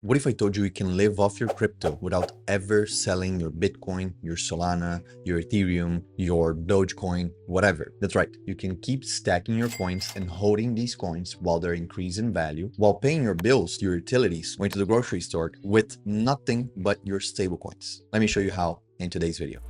What if I told you you can live off your crypto without ever selling your Bitcoin, your Solana, your Ethereum, your Dogecoin, whatever? That's right. You can keep stacking your coins and holding these coins while they're increasing in value, while paying your bills, your utilities, going to the grocery store with nothing but your stable coins. Let me show you how in today's video.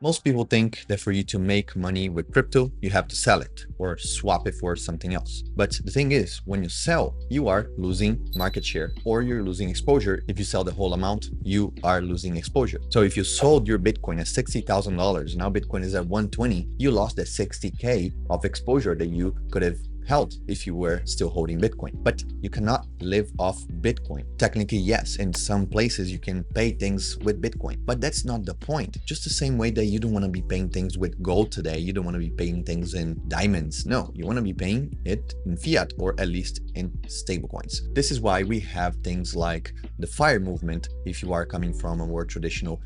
Most people think that for you to make money with crypto, you have to sell it or swap it for something else. But the thing is, when you sell, you are losing market share or you're losing exposure. If you sell the whole amount, you are losing exposure. So if you sold your Bitcoin at $60,000, now Bitcoin is at 120, you lost that 60K of exposure that you could have held if you were still holding Bitcoin. But you cannot live off Bitcoin. Technically, yes, in some places you can pay things with Bitcoin, but that's not the point. Just the same way that you don't want to be paying things with gold today, you don't want to be paying things in diamonds. No, you want to be paying it in fiat or at least in stable coins. This is why we have things like the FIRE movement. If you are coming from a more traditional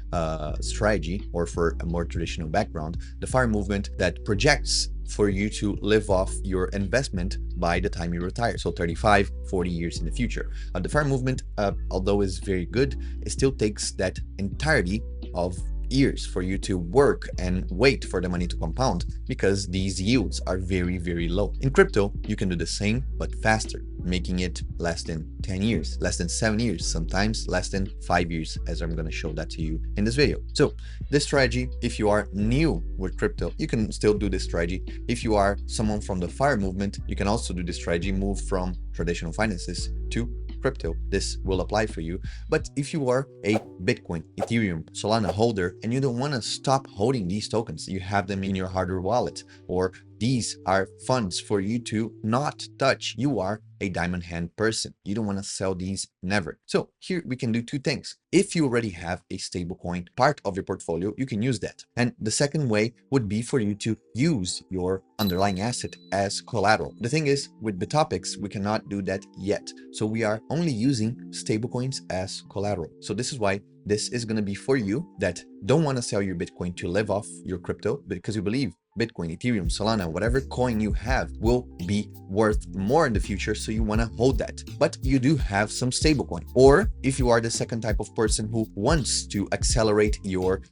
strategy or for a more traditional background, the FIRE movement that projects for you to live off your investment by the time you retire. So 35, 40 years in the future. The FIRE movement, although is very good, it still takes that entirety of years for you to work and wait for the money to compound because these yields are very, very low. In crypto, you can do the same, but faster, making it less than 10 years, less than 7 years, sometimes less than 5 years, as I'm going to show that to you in this video. So this strategy, if you are new with crypto, you can still do this strategy. If you are someone from the FIRE movement, you can also do this strategy, move from traditional finances to crypto. This will apply for you. But if you are a Bitcoin, Ethereum, Solana holder, and you don't want to stop holding these tokens, you have them in your hardware wallet, or these are funds for you to not touch. You are a diamond hand person. You don't want to sell these, never. So here we can do two things. If you already have a stable coin part of your portfolio, you can use that. And the second way would be for you to use your underlying asset as collateral. The thing is, with Bitopics, we cannot do that yet. So we are only using stable coins as collateral. So this is why this is going to be for you that don't want to sell your Bitcoin to live off your crypto because you believe Bitcoin, Ethereum, Solana, whatever coin you have will be worth more in the future, so you want to hold that. But you do have some stablecoin. Or if you are the second type of person who wants to accelerate your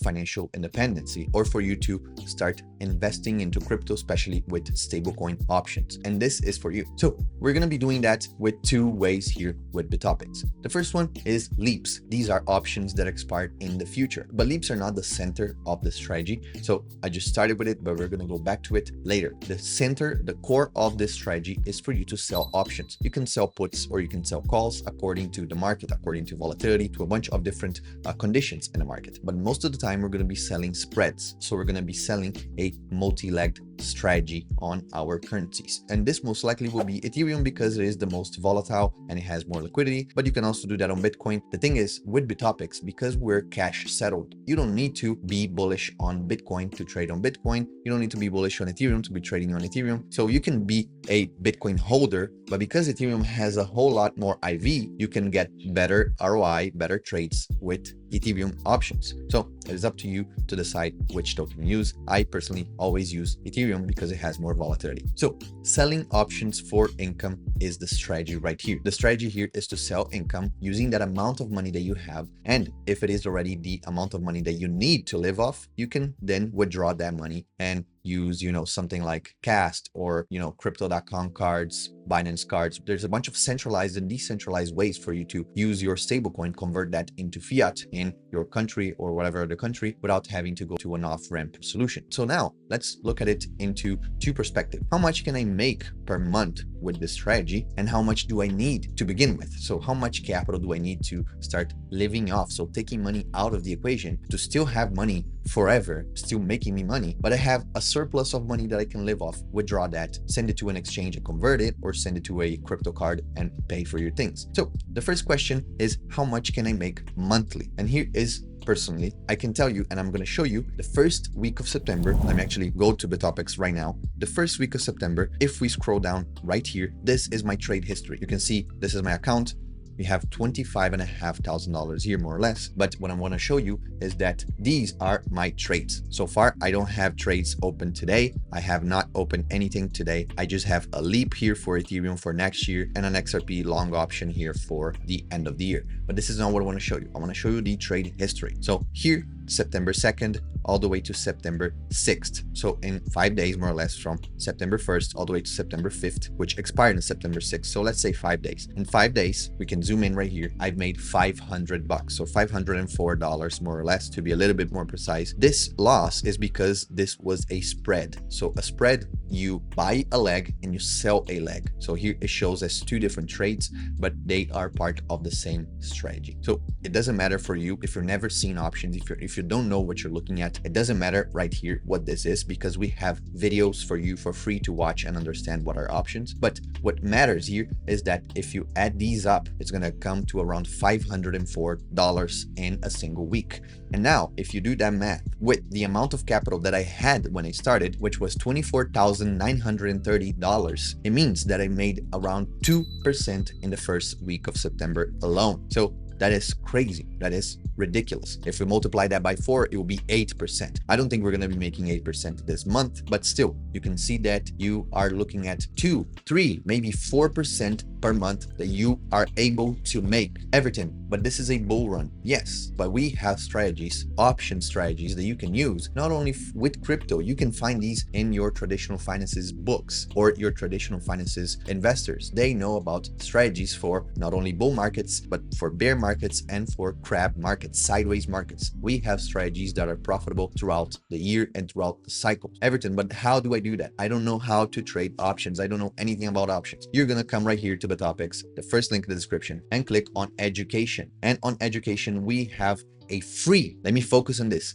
financial independency, or for you to start investing into crypto, especially with stablecoin options. And this is for you. So we're going to be doing that with two ways here with Bitopics. The first one is leaps. These are options that expire in the future, but leaps are not the center of the strategy. So I just started with it, but we're going to go back to it later. The center, the core of this strategy is for you to sell options. You can sell puts or you can sell calls according to the market, according to volatility, to a bunch of different conditions in the market. But most of the time, we're going to be selling spreads. So we're going to be selling a multi-legged strategy on our currencies. And this most likely will be Ethereum because it is the most volatile and it has more liquidity, but you can also do that on Bitcoin. The thing is with Bitopics, because we're cash settled, you don't need to be bullish on Bitcoin to trade on Bitcoin. You don't need to be bullish on Ethereum to be trading on Ethereum. So you can be a Bitcoin holder, but because Ethereum has a whole lot more IV, you can get better ROI, better trades with Ethereum options. So it is up to you to decide which token you use. I personally always use Ethereum because it has more volatility. So selling options for income is the strategy right here. The strategy here is to sell income using that amount of money that you have. And if it is already the amount of money that you need to live off, you can then withdraw that money and use, something like Cast or, Crypto.com cards, Binance cards. There's a bunch of centralized and decentralized ways for you to use your stablecoin, convert that into fiat in your country or whatever other country without having to go to an off-ramp solution. So now let's look at it into two perspectives. How much can I make per month with this strategy and how much do I need to begin with? So how much capital do I need to start living off? So taking money out of the equation to still have money forever, still making me money, but I have a surplus of money that I can live off, withdraw that, send it to an exchange and convert it, or send it to a crypto card and pay for your things. So the first question is, how much can I make monthly? And here is personally, I can tell you, and I'm going to show you the first week of September. Let me actually go to Bitopics right now. The first week of September, if we scroll down right here, this is my trade history. You can see this is my account. We have $25,500 here, more or less. But what I want to show you is that these are my trades. So far, I don't have trades open today. I have not opened anything today. I just have a leap here for Ethereum for next year and an XRP long option here for the end of the year. But this is not what I want to show you. I want to show you the trade history. So here, September 2nd, all the way to September 6th. So in 5 days, more or less, from September 1st all the way to September 5th, which expired on September 6th. So let's say 5 days. In 5 days, we can zoom in right here. I've made $500, so $504 more or less, to be a little bit more precise. This loss is because this was a spread. So a spread, you buy a leg and you sell a leg. So here it shows as two different trades, but they are part of the same strategy. So it doesn't matter for you if you've never seen options, if you don't know what you're looking at. It doesn't matter right here what this is, because we have videos for you for free to watch and understand what are options. But what matters here is that if you add these up, it's going to come to around $504 in a single week. And now if you do that math with the amount of capital that I had when I started, which was $24,930, it means that I made around 2% in the first week of September alone. So that is crazy. That is ridiculous. If we multiply that by 4, it will be 8%. I don't think we're going to be making 8% this month, but still, you can see that you are looking at 2, 3, maybe 4% per month that you are able to make. Everton, but this is a bull run. Yes, but we have strategies, option strategies that you can use, not only with crypto. You can find these in your traditional finances books or your traditional finances investors. They know about strategies for not only bull markets, but for bear markets and for crab markets, sideways markets. We have strategies that are profitable throughout the year and throughout the cycle. Everton, but how do I do that? I don't know how to trade options. I don't know anything about options. You're going to come right here to the topics, the first link in the description, and click on education. And on education, we have a free, let me focus on this,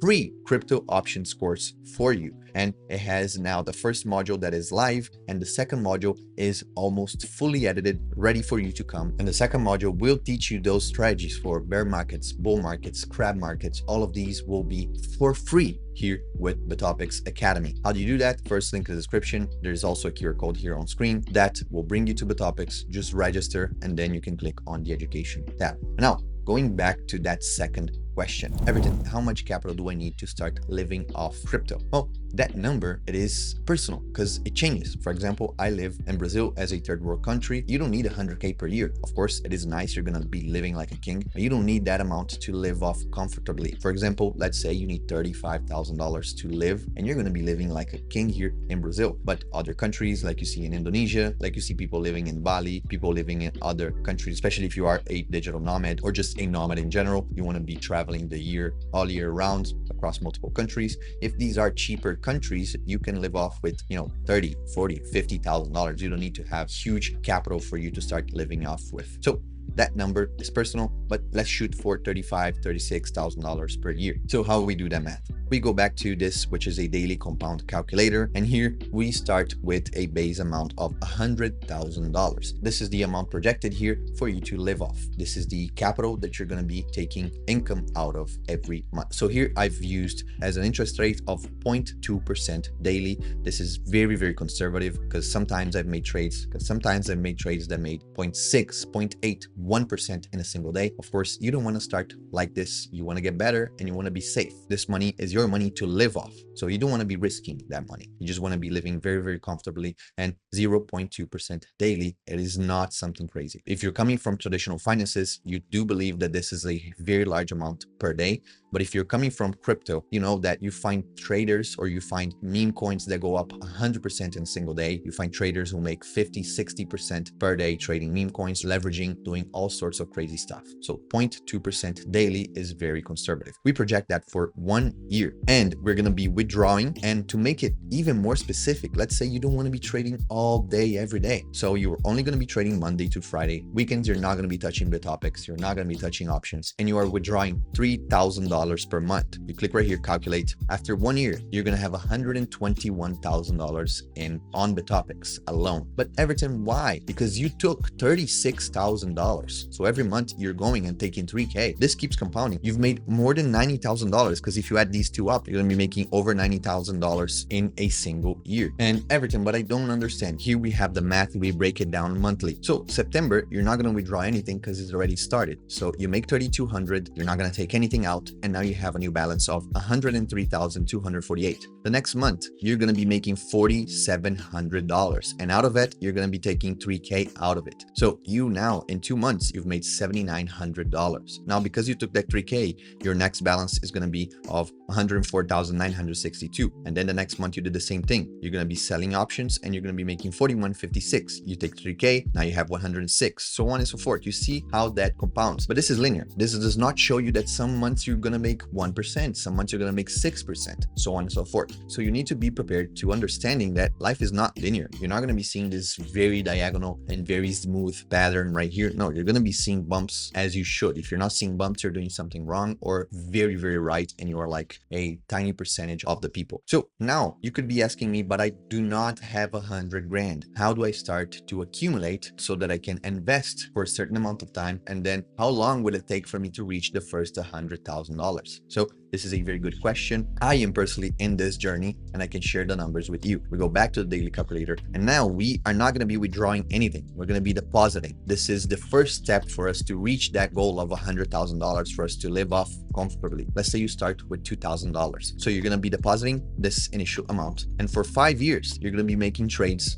free crypto options course for you. And it has now the first module that is live, and the second module is almost fully edited, ready for you to come. And the second module will teach you those strategies for bear markets, bull markets, crab markets. All of these will be for free here with Bitopics Academy. How do you do that? First link in the description. There's also a QR code here on screen that will bring you to Bitopics. Just register and then you can click on the education tab. Now, going back to that second question, Everton, how much capital do I need to start living off crypto? Well, that number, it is personal because it changes. For example, I live in Brazil as a third world country. You don't need 100K per year. Of course, it is nice. You're going to be living like a king, but you don't need that amount to live off comfortably. For example, let's say you need $35,000 to live and you're going to be living like a king here in Brazil. But other countries, like you see in Indonesia, like you see people living in Bali, people living in other countries, especially if you are a digital nomad or just a nomad in general, you want to be traveling the year, all year round across multiple countries. If these are cheaper countries, you can live off with, $30, $40, $50,000. You don't need to have huge capital for you to start living off with. So that number is personal, but let's shoot for $35,000, $36,000 per year. So how do we do that math? We go back to this, which is a daily compound calculator. And here we start with a base amount of $100,000. This is the amount projected here for you to live off. This is the capital that you're going to be taking income out of every month. So here I've used as an interest rate of 0.2% daily. This is very, very conservative because sometimes I've made trades that made 0.6, 0.8, 1% in a single day. Of course, you don't want to start like this. You want to get better and you want to be safe. This money is your money to live off. So you don't want to be risking that money. You just want to be living very, very comfortably, and 0.2% daily. It is not something crazy. If you're coming from traditional finances, you do believe that this is a very large amount per day. But if you're coming from crypto, you know that you find traders or you find meme coins that go up 100% in a single day. You find traders who make 50, 60% per day trading meme coins, leveraging, doing all sorts of crazy stuff. So 0.2% daily is very conservative. We project that for 1 year, and we're going to be withdrawing. And to make it even more specific, let's say you don't want to be trading all day, every day. So you're only going to be trading Monday to Friday. Weekends, you're not going to be touching Bitopics. You're not going to be touching options, and you are withdrawing $3,000 $100 per month. You click right here, calculate. After 1 year, you're gonna have $121,000 in on Bitopics alone. But Everton, why? Because you took $36,000. So every month you're going and taking 3K. This keeps compounding. You've made more than $90,000 because if you add these two up, you're gonna be making over $90,000 in a single year. And Everton, but I don't understand. Here we have the math, we break it down monthly. So September, you're not gonna withdraw anything because it's already started. So you make 3,200, you're not gonna take anything out, and now you have a new balance of 103,248. The next month, you're gonna be making $4,700, and out of it, you're gonna be taking 3K out of it. So you now, in 2 months, you've made $7,900. Now, because you took that 3K, your next balance is gonna be of 104,962. And then the next month, you did the same thing. You're gonna be selling options, and you're gonna be making 4156. You take 3K, now you have 106, so on and so forth. You see how that compounds. But this is linear. This does not show you that some months you're gonna make 1%, some months you're gonna make 6%, so on and so forth. So you need to be prepared to understanding that life is not linear. You're not gonna be seeing this very diagonal and very smooth pattern right here. No, you're gonna be seeing bumps as you should. If you're not seeing bumps, you're doing something wrong or very, very right, and you are like a tiny percentage of the people. So now you could be asking me, but I do not have 100 grand. How do I start to accumulate so that I can invest for a certain amount of time? And then how long will it take for me to reach the first $100,000? So this is a very good question. I am personally in this journey and I can share the numbers with you. We go back to the daily calculator, and now we are not going to be withdrawing anything. We're going to be depositing. This is the first step for us to reach that goal of $100,000 for us to live off comfortably. Let's say you start with $2,000. So you're going to be depositing this initial amount. And for 5 years, you're going to be making trades,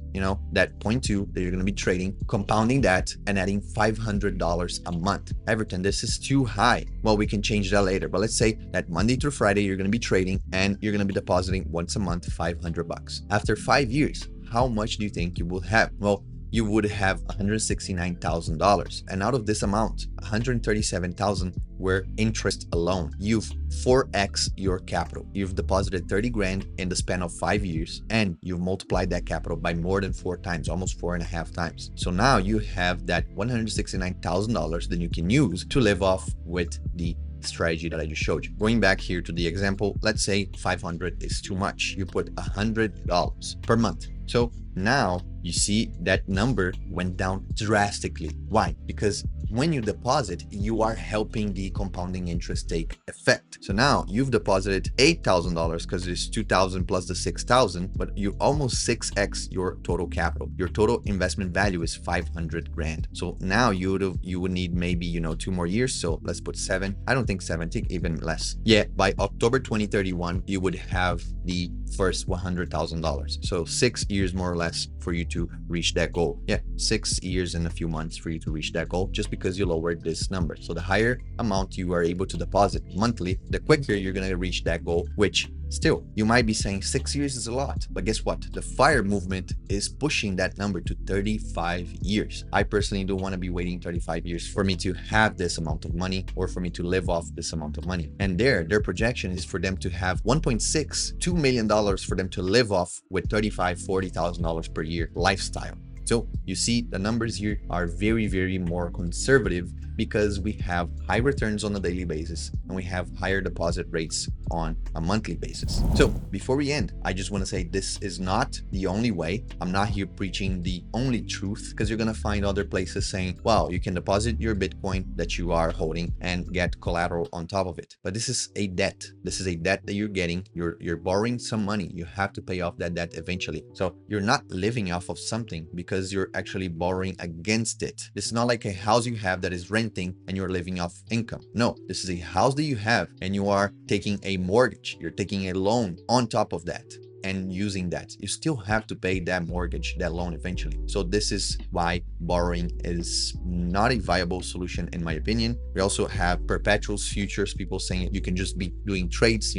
that 0.2 that you're going to be trading, compounding that and adding $500 a month. Everton, this is too high. Well, we can change that later, but let's say that Monday through Friday, you're going to be trading and you're going to be depositing once a month, $500. After 5 years, how much do you think you will have? Well, you would have $169,000. And out of this amount, $137,000 were interest alone. You've 4x your capital. You've deposited 30 grand in the span of 5 years, and you've multiplied that capital by more than 4 times, almost 4.5 times. So now you have that $169,000 that you can use to live off with the strategy that I just showed you. Going back here to the example, let's say 500 is too much. You put $100 per month. So now you see that number went down drastically. Why? Because when you deposit, you are helping the compounding interest take effect. So now you've deposited $8,000 because it's 2,000 plus the 6,000, but you almost 6x your total capital. Your total investment value is 500 grand. So now you would need maybe 2 more years. So let's put 7. I don't think 7, think even less. Yeah, by October 2031, you would have the first $100,000. So 6 years more or less for you to reach that goal. Yeah, 6 years and a few months for you to reach that goal, just because you lowered this number. So the higher amount you are able to deposit monthly, the quicker you're going to reach that goal, which still, you might be saying 6 years is a lot, but guess what? The FIRE movement is pushing that number to 35 years. I personally don't want to be waiting 35 years for me to have this amount of money or for me to live off this amount of money. And their projection is for them to have $1.62 million for them to live off with $35,000, $40,000 per year lifestyle. So you see the numbers here are very, very more conservative because we have high returns on a daily basis and we have higher deposit rates on a monthly basis. So before we end, I just want to say this is not the only way. I'm not here preaching the only truth, because you're going to find other places saying, wow, you can deposit your Bitcoin that you are holding and get collateral on top of it. But this is a debt. This is a debt that you're getting. You're borrowing some money. You have to pay off that debt eventually. So you're not living off of something because you're actually borrowing against it. This is not like a house you have that is renting and you're living off income. No, this is a house that you have and you are taking a mortgage. You're taking a loan on top of that and using that. You still have to pay that mortgage, that loan eventually. So this is why borrowing is not a viable solution in my opinion. We also have perpetuals, futures, people saying you can just be doing trades,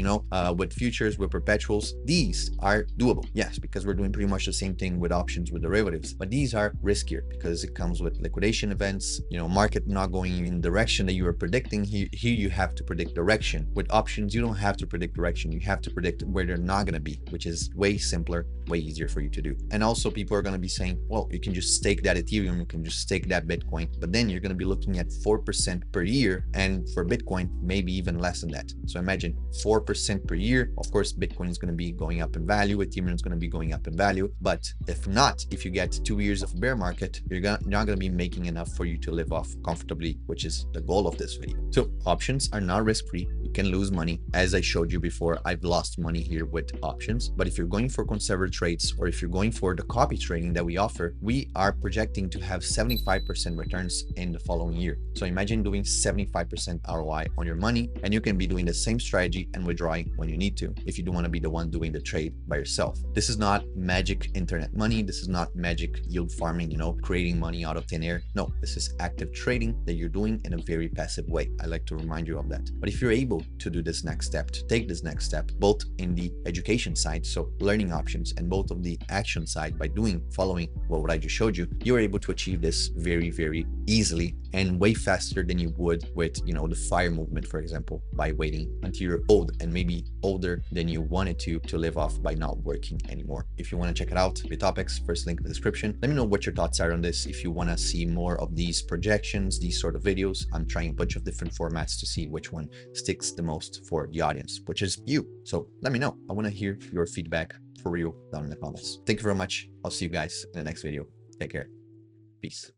with futures, with perpetuals. These are doable, yes, because we're doing pretty much the same thing with options, with derivatives, but these are riskier because it comes with liquidation events, market not going in the direction that you are predicting. Here you have to predict direction. With options, you don't have to predict direction. You have to predict where they're not going to be, which is is way simpler, way easier for you to do. And also people are going to be saying, well, you can just stake that Ethereum, you can just stake that Bitcoin, but then you're going to be looking at 4% per year. And for Bitcoin, maybe even less than that. So imagine 4% per year. Of course, Bitcoin is going to be going up in value, Ethereum is going to be going up in value. But if you get 2 years of bear market, you're not going to be making enough for you to live off comfortably, which is the goal of this video. So options are not risk-free. You can lose money. As I showed you before, I've lost money here with options. But if you're going for conservative trades, or if you're going for the copy trading that we offer, we are projecting to have 75% returns in the following year. So imagine doing 75% ROI on your money, and you can be doing the same strategy and withdrawing when you need to, if you don't want to be the one doing the trade by yourself. This is not magic internet money. This is not magic yield farming, creating money out of thin air. No, this is active trading that you're doing in a very passive way. I like to remind you of that. But if you're able to do this next step, to take this next step, both in the education side, so learning options, and both of the action side by following what I just showed you, you're able to achieve this very, very easily and way faster than you would with, the FIRE movement, for example, by waiting until you're old and maybe older than you wanted to live off by not working anymore. If you want to check it out, Bitopics, first link in the description. Let me know what your thoughts are on this. If you want to see more of these projections, these sort of videos, I'm trying a bunch of different formats to see which one sticks the most for the audience, which is you. So let me know. I want to hear your feedback for real down in the comments. Thank you very much. I'll see you guys in the next video. Take care. Peace.